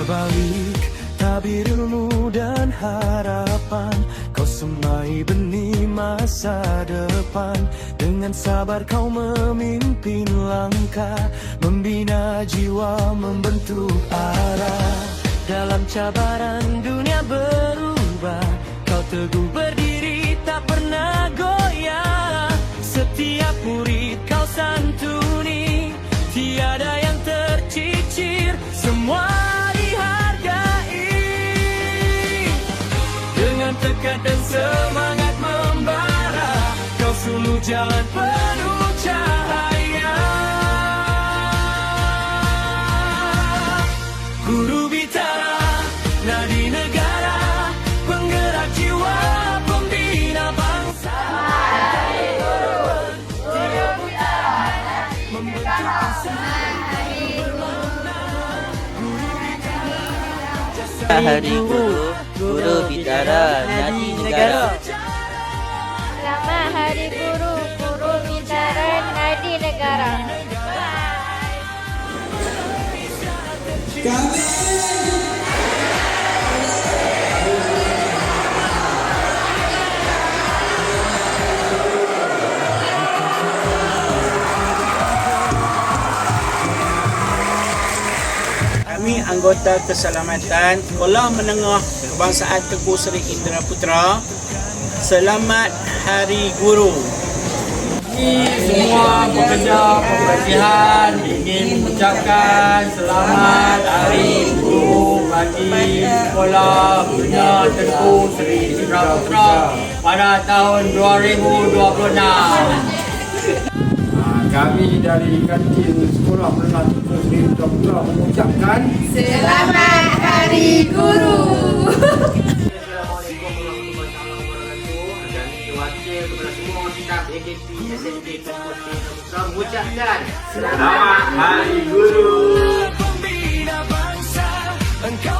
berbalik tabir ilmu dan harapan. Kau semai benih masa depan. Dengan sabar kau memimpin langkah, membina jiwa, membentuk arah. Dalam cabaran dunia berubah, kau teguh berdiri tak pernah goyah. Setiap murid kau santuni, tiada yang tercicir, semua dihargai. Dengan tekad dan semangat membara, kau suluh jalan penuh cahaya. Guru Bitara, nadi negara, penggerak jiwa, pembina bangsa. Hari Guru, Guru Bitara, nadi negara. Selamat Hari Guru, Guru Bitara, nadi negara. Kami anggota keselamatan Sekolah Menengah Kebangsaan Tengku Seri Indra Putra, selamat Hari Guru. Semua pekerja kebersihan ingin mengucapkan selamat Hari Guru bagi Sekolah Menengah Tengku Seri Indra Putra pada tahun 2026. Kami dari kantin Sekolah Menengah Tengku Seri Indra Putra mengucapkan Selamat Hari Guru. Assalamualaikum warahmatullahi wabarakatuh. Kami wakil kepada semua staf AKP SMK Tengku Seri Indra Putra mengucapkan Selamat Hari Guru. Pembina bangsa, engkau